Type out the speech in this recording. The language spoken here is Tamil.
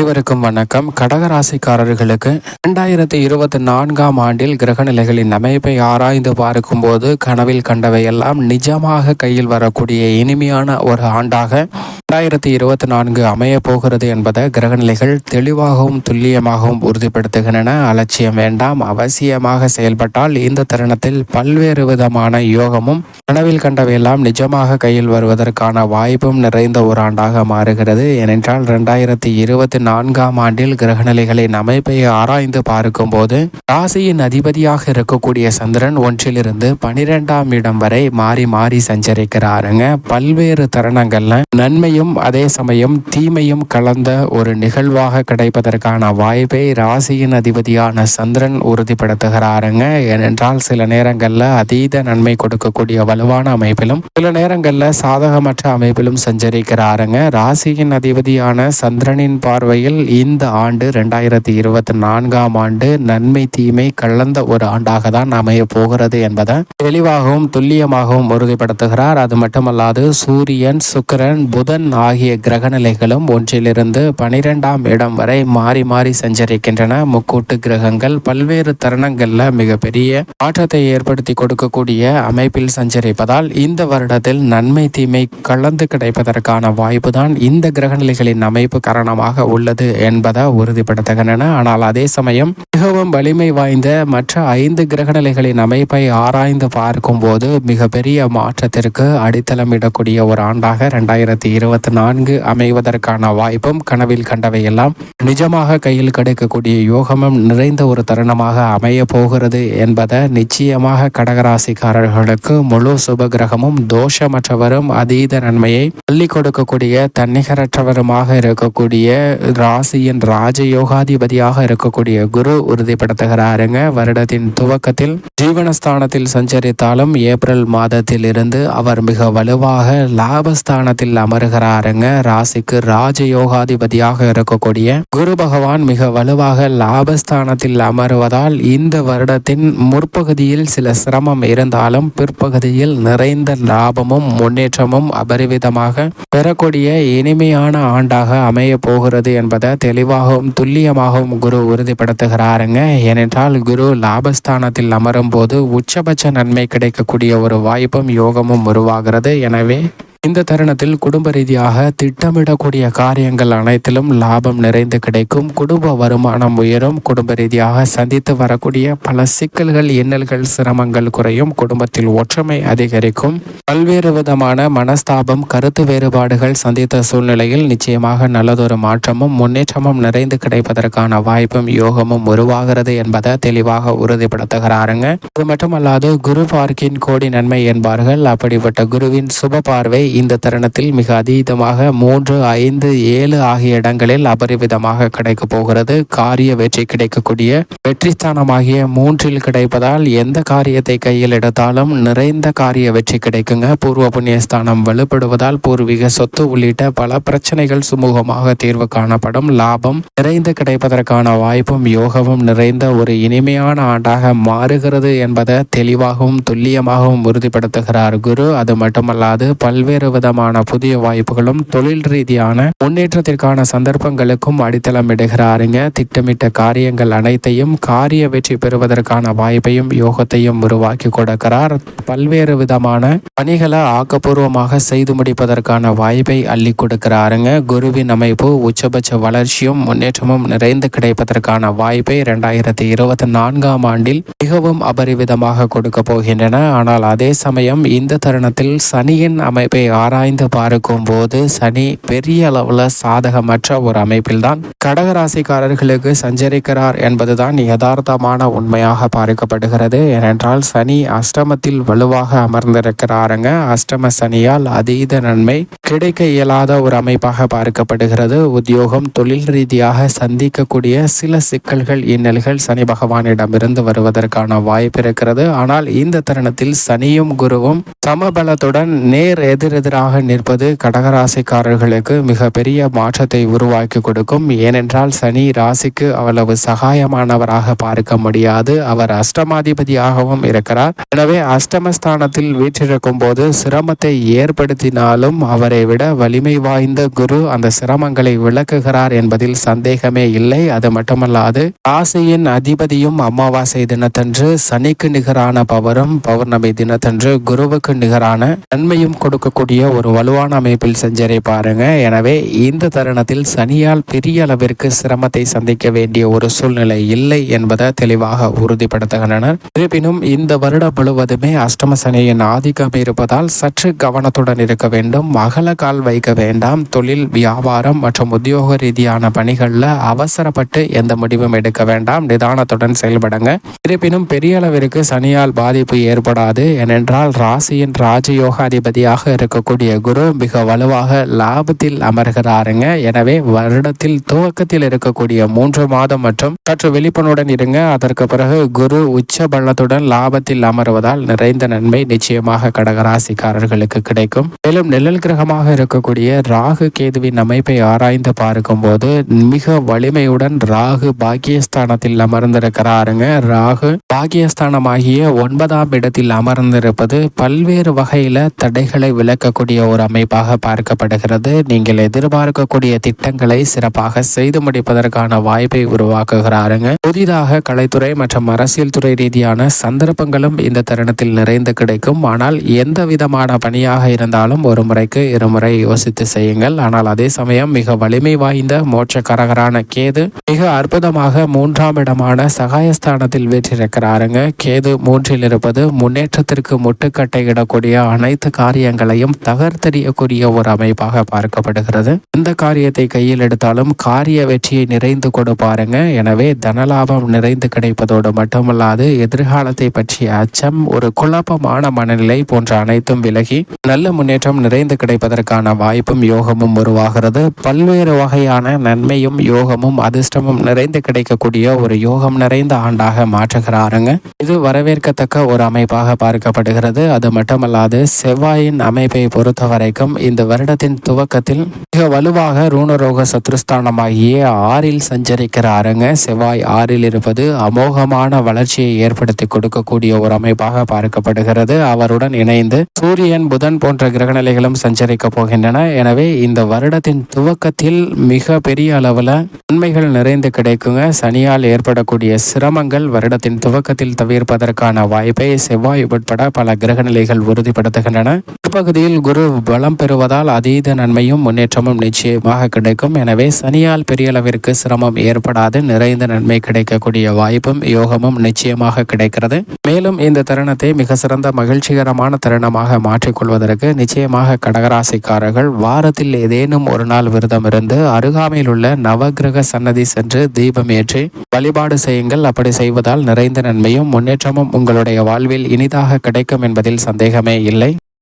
அனைவருக்கும் வணக்கம். கடகராசிக்காரர்களுக்கு 2024ஆம் ஆண்டில் கிரகநிலைகளின் அமைப்பை ஆராய்ந்து பார்க்கும்போது கனவில் கண்டவையெல்லாம் நிஜமாக கையில் வரக்கூடிய இனிமையான ஒரு ஆண்டாக 2024 அமைய போகிறது என்பதை கிரகநிலைகள் தெளிவாகவும் துல்லியமாகவும் உறுதிப்படுத்துகின்றன. அலட்சியம் வேண்டாம், அவசியமாக செயல்பட்டால் இந்த தருணத்தில் பல்வேறு விதமான யோகமும் கனவில் கண்டவையெல்லாம் நிஜமாக கையில் வருவதற்கான வாய்ப்பும் நிறைந்த ஒரு ஆண்டாக மாறுகிறது. ஏனென்றால் 2024ஆம் ஆண்டில் கிரகநிலைகளின் அமைப்பை ஆராய்ந்து பார்க்கும்போது ராசியின் அதிபதியாக இருக்கக்கூடிய சந்திரன் 1லிருந்து 12ஆம் இடம் வரை மாறி மாறி சஞ்சரிக்கிறாருங்க. பல்வேறு தருணங்கள்ல நன்மையும் அதே சமயம் தீமையும் கலந்த ஒரு நிகழ்வாக கிடைப்பதற்கான வாய்ப்பை ராசியின் அதிபதியான சந்திரன் உறுதிப்படுத்துகிறாருங்க. ஏனென்றால் சில நேரங்கள்ல அதீத நன்மை கொடுக்கக்கூடிய வலுவான அமைப்பிலும் சில நேரங்கள்ல சாதகமற்ற அமைப்பிலும் சஞ்சரிக்கிறாருங்க. ராசியின் அதிபதியான சந்திரனின் பார்வையில் இந்த ஆண்டு 2024ஆம் ஆண்டு நன்மை தீமை கலந்த ஒரு ஆண்டாக தான் அமைய போகிறது என்பதை தெளிவாகவும் துல்லியமாகவும் உறுதிப்படுத்துகிறார். அது மட்டுமல்லாது சூரியன், சுக்கிரன், புதன் ஆகிய கிரகநிலைகளும் 1லிருந்து 12ஆம் இடம் வரை மாறி மாறி சஞ்சரிக்கின்றன. முக்கூட்டு கிரகங்கள் பல்வேறு தருணங்கள்ல மிகப்பெரிய மாற்றத்தை ஏற்படுத்தி கொடுக்கக்கூடிய அமைப்பில் சஞ்சரிப்பதால் இந்த வருடத்தில் நன்மை தீமை கலந்து கிடைப்பதற்கான வாய்ப்பு தான் இந்த கிரகநிலைகளின் அமைப்பு காரணமாக உள்ளது என்பதை உறுதிப்படுத்துகின்றன. ஆனால் அதே சமயம் மிகவும் வலிமை வாய்ந்த மற்ற 5 கிரகநிலைகளின் அமைப்பை ஆராய்ந்து பார்க்கும் போது மிகப்பெரிய மாற்றத்திற்கு அடித்தளமிடக்கூடிய ஒரு ஆண்டாக 2024 அமைவதற்கான வாய்ப்பும் கனவில் கண்டவையெல்லாம் நிஜமாக கையில் கிடைக்கக்கூடிய யோகமும் நிறைந்த ஒரு தருணமாக அமைய போகிறது என்பதை நிச்சயமாக கடகராசிக்காரர்களுக்கு முழு சுபகிரகமும் தோஷமற்றவரும் அதீத நன்மையை அள்ளி கொடுக்கக்கூடிய தன்னிகரற்றவருமாக இருக்கக்கூடிய ராசியின் ராஜயோகாதிபதியாக இருக்கக்கூடிய குரு உறுதிப்படுத்துகிறாருங்க. வருடத்தின் துவக்கத்தில் ஜீவனஸ்தானத்தில் சஞ்சரித்தாலும் ஏப்ரல் மாதத்தில் இருந்து அவர் மிக வலுவாக லாபஸ்தானத்தில் அமருகிறாருங்க. ராசிக்கு ராஜயோகாதிபதியாக இருக்கக்கூடிய குரு பகவான் மிக வலுவாக லாபஸ்தானத்தில் அமருவதால் இந்த வருடத்தின் முற்பகுதியில் சில சிரமம் இருந்தாலும் பிற்பகுதியில் நிறைந்த லாபமும் முன்னேற்றமும் அபரிவிதமாக பெறக்கூடிய இனிமையான ஆண்டாக அமைய போகிறது என்பதை தெளிவாகவும் துல்லியமாகவும் குரு உறுதிப்படுத்துகிறாருங்க. ஏனென்றால் குரு லாபஸ்தானத்தில் அமரும் போது உச்சபட்ச நன்மை கிடைக்கக்கூடிய ஒரு வாய்ப்பும் யோகமும் உருவாகிறது. எனவே இந்த தருணத்தில் குடும்ப ரீதியாக திட்டமிடக்கூடிய காரியங்கள் அனைத்திலும் லாபம் நிறைந்து கிடைக்கும். குடும்ப வருமானம் உயரும். குடும்ப ரீதியாக சந்தித்து வரக்கூடிய பல சிக்கல்கள், இன்னல்கள், சிரமங்கள் குறையும். குடும்பத்தில் ஒற்றுமை அதிகரிக்கும். பல்வேறு விதமான மனஸ்தாபம், கருத்து வேறுபாடுகள் சந்தித்த சூழ்நிலையில் நிச்சயமாக நல்லதொரு மாற்றமும் முன்னேற்றமும் நிறைந்து கிடைப்பதற்கான வாய்ப்பும் யோகமும் உருவாகிறது என்பதை தெளிவாக உறுதிப்படுத்துகிறாருங்க. அது மட்டுமல்லாது குரு பார்க்கின் கோடி நன்மை என்பார்கள். அப்படிப்பட்ட குருவின் சுப பார்வை இந்த தருணத்தில் மிக அதீதமாக 3, 5, 7 ஆகிய இடங்களில் அபரிவிதமாக கிடைக்க போகிறது. காரிய வெற்றி கிடைக்கக்கூடிய வெற்றிஸ்தானமாகிய 3ல் கிடைப்பதால் எந்த காரியத்தை கையில் எடுத்தாலும் நிறைந்த காரிய வெற்றி கிடைக்குங்க. பூர்வ புண்ணியஸ்தானம் வலுப்படுவதால் பூர்வீக சொத்து உள்ளிட்ட பல பிரச்சனைகள் சுமூகமாக தீர்வு காணப்படும். லாபம் நிறைந்து கிடைப்பதற்கான வாய்ப்பும் யோகமும் நிறைந்த ஒரு இனிமையான ஆண்டாக மாறுகிறது என்பதை தெளிவாகவும் துல்லியமாகவும் உறுதிப்படுத்துகிறார் குரு. அது மட்டுமல்லாது பல்வேறு விதமான புதிய வாய்ப்புகளும் தொழில் ரீதியான முன்னேற்றத்திற்கான சந்தர்ப்பங்களுக்கும் அடித்தளமிடுகிறாருங்க. திட்டமிட்ட காரியங்கள் அனைத்தையும் காரிய வெற்றி பெறுவதற்கான வாய்ப்பையும் யோகத்தையும் உருவாக்கி கொடுக்கிறார். பல்வேறு விதமான பணிகளை ஆக்கப்பூர்வமாக செய்து முடிப்பதற்கான வாய்ப்பை அள்ளி கொடுக்கிறாருங்க. குருவின் அமைப்பு உச்சபட்ச வளர்ச்சியும் முன்னேற்றமும் நிறைந்து கிடைப்பதற்கான வாய்ப்பை 2024ஆம் ஆண்டில் மிகவும் அபரிவிதமாக கொடுக்க போகின்றன. ஆனால் அதே சமயம் இந்த தருணத்தில் சனியின் அமைப்பை ஆராய்ந்து பார்க்கும் போது சனி பெரிய அளவுல சாதகமற்ற ஒரு அமைப்பில் தான் கடகராசிக்காரர்களுக்கு சஞ்சரிக்கிறார் என்பதுதான் யதார்த்தமான உண்மையாக பார்க்கப்படுகிறது. ஏனென்றால் சனி அஷ்டமத்தில் வலுவாக அமர்ந்திருக்கிறாருங்க. அஷ்டம சனியால் அதீத நன்மை கிடைக்க இயலாத ஒரு அமைப்பாக பார்க்கப்படுகிறது. உத்தியோகம், தொழில் ரீதியாக சந்திக்கக்கூடிய சில சிக்கல்கள், இன்னல்கள் சனி பகவானிடமிருந்து வருவதற்கான வாய்ப்பு இருக்கிறது. ஆனால் இந்த தருணத்தில் சனியும் குருவும் சமபலத்துடன் நேர் எதிர் எதிரெதிராக நிற்பது கடகராசிக்காரர்களுக்கு மிக பெரிய மாற்றத்தை உருவாக்கி கொடுக்கும். ஏனென்றால் சனி ராசிக்கு அவ்வளவு சகாயமானவராக பார்க்க முடியாது. அவர் அஷ்டமாதிபதியாகவும் இருக்கிறார். எனவே அஷ்டமஸ்தானத்தில் வீற்றிருக்கும் போது சிரமத்தை ஏற்படுத்தினாலும் அவரை விட வலிமை வாய்ந்த குரு அந்த சிரமங்களை விளக்குகிறார் என்பதில் சந்தேகமே இல்லை. அது மட்டுமல்லாது ராசியின் அதிபதியும் அமாவாசை தினத்தன்று சனிக்கு நிகரான பவரும், பௌர்ணமி தினத்தன்று குருவுக்கு நிகரான நன்மையும் கொடுக்கக்கூடிய ஒரு வலுவான அமைப்பில் செஞ்சரை பாருங்க. எனவே இந்த தருணத்தில் சனியால் பெரிய அளவிற்கு சிரமத்தை சந்திக்க வேண்டிய ஒரு சூழ்நிலை இல்லை என்பதை தெளிவாக உறுதிப்படுத்துகின்றனர். இருப்பினும் இந்த வருடம் முழுவதுமே அஷ்டம சனியின் ஆதிக்கம் இருப்பதால் சற்று கவனத்துடன் இருக்க வேண்டும். அகல கால் வைக்க வேண்டாம். தொழில், வியாபாரம் மற்றும் உத்தியோக ரீதியான பணிகளில் அவசரப்பட்டு எந்த முடிவும் எடுக்க வேண்டாம். நிதானத்துடன் செயல்படுங்க. இருப்பினும் பெரிய அளவிற்கு சனியால் பாதிப்பு ஏற்படாது. ஏனென்றால் ராசியின் ராஜயோகாதிபதியாக இருக்கக்கூடிய குரு மிக வலுவாக லாபத்தில் அமர்கிறாருங்க. எனவே வருடத்தில் துவக்கத்தில் இருக்கக்கூடிய 3 மாதம் மற்றும் சற்று விழிப்புணர்வுடன் இருங்க. அதற்கு பிறகு குரு உச்ச பலத்துடன் லாபத்தில் அமர்வதால் நிறைந்த நன்மை நிச்சயமாக கடகராசிக்காரர்களுக்கு கிடைக்கும். மேலும் நிழல் கிரகமாக இருக்கக்கூடிய ராகு கேதுவின் அமைப்பை ஆராய்ந்து பார்க்கும் போது மிக வலிமையுடன் ராகு பாக்கியஸ்தானத்தில் அமர்ந்திருக்கிறாருங்க. ராகு பாக்கியஸ்தானமாகிய 9ஆம் இடத்தில் அமர்ந்திருப்பது பல்வேறு வகையில தடைகளை விளக்கக்கூடிய ஒரு அமைப்பாக பார்க்கப்படுகிறது. நீங்கள் எதிர்பார்க்கக்கூடிய திட்டங்களை சிறப்பாக செய்து முடிப்பதற்கான வாய்ப்பை உருவாக்குகிறாருங்க. புதிதாக கலைத்துறை மற்றும் அரசியல் துறை ரீதியான சந்தர்ப்பங்களும் இந்த தருணத்தில் நிறைந்து கிடைக்கும். ஆனால் எந்த விதமான பணியாக இருந்தாலும் ஒரு முறைக்கு இருமுறை யோசித்து செய்யுங்கள். ஆனால் அதே சமயம் மிக வலிமை வாய்ந்த மோட்சக்காரகரான கேது மிக அற்புதமாக 3ஆம் இடமான சகாயஸ்தானத்தில் வீற்றிருக்கிறாருங்க. கேது 3இல் இருப்பது முன்னேற்றத்திற்கு முட்டுக்கட்டை இடக்கூடிய அனைத்து காரியங்களையும் தகர்த்தெறியக்கூடிய ஒரு அமைப்பாக பார்க்கப்படுகிறது. இந்த காரியத்தை கையில் எடுத்தாலும் காரிய வெற்றியை நிறைந்து கொடுப்பாருங்க. எனவே தனலாபம் நிறைந்து கிடைப்பதோடு மட்டுமல்லாது எதிர்காலத்தை பற்றிய அச்சம், ஒரு குழப்பமான மனநிலை போன்ற அனைத்தும் விலகி நல்ல முன்னேற்றம் நிறைந்து கிடைப்பதற்கான வாய்ப்பும் யோகமும் உருவாகிறது. பல்வேறு வகையான நன்மையும் யோகமும் அதிர்ஷ்டமும் நிறைந்து கிடைக்கக்கூடிய ஒரு யோகம் நிறைந்த ஆண்டாக மாற்றுகிறாருங்க. இது வரவேற்கத்தக்க ஒரு அமைப்பாக பார்க்கப்படுகிறது. அது மட்டுமல்லாது செவ்வாயின் அமைப்பை பொறுத்த வரைக்கும் இந்த வருடத்தின் துவக்கத்தில் மிக வலுவாக ரூணரோக சத்ருஸ்தானமாகிய 6இல் சஞ்சரிக்கிறாருங்க. செவ்வாய் 6இல் இருப்பது அமோகமான வளர்ச்சியை ஏற்படுத்தி கொடுக்கக்கூடிய ஒரு அமைப்பாக பார்க்கப்படுகிறது. அவருடன் இணைந்து சூரியன், புதன் போன்ற கிரகநிலைகளும் சஞ்சரிக்க போகின்றன. எனவே இந்த வருடத்தின் துவக்கத்தில் மிக பெரிய அளவில் நன்மைகள் நிறைந்து கிடைக்குங்க. சனியால் ஏற்படக்கூடிய சிரமங்கள் வருடத்தின் துவக்கத்தில் தவிர்ப்பதற்கான வாய்ப்பை செவ்வாய் உட்பட பல கிரகநிலைகள் உறுதிப்படுத்துகின்றன. இப்பகுதியில் குரு பலம் பெறுவதால் அதீத நன்மையும் முன்னேற்றமும் நிச்சயமாக கிடைக்கும். எனவே சனியால் பெரிய அளவிற்கு சிரமம் ஏற்படாது. நிறைந்த நன்மை கிடைக்கக்கூடிய வாய்ப்பும் யோகமும் நிச்சயமாக கிடைக்கிறது. மேலும் இந்த தருணத்தை மிக சிறந்த மகிழ்ச்சிகரமான தருணமாக மாற்றிக்கொள்வதற்கு நிச்சயமாக கடகராசிக்காரர்கள் வாரத்தில் ஏதேனும் ஒரு நாள் விரதம் இருந்து அருகாமையில் உள்ள நவகிரக சன்னதி சென்று தீபம் ஏற்றி வழிபாடு செய்யுங்கள். அப்படி செய்வதால் நிறைந்த நன்மையும் முன்னேற்றமும் உங்களுடைய வாழ்வில் இனிதாக கிடைக்கும் என்பதில் சந்தேகமே இல்லை.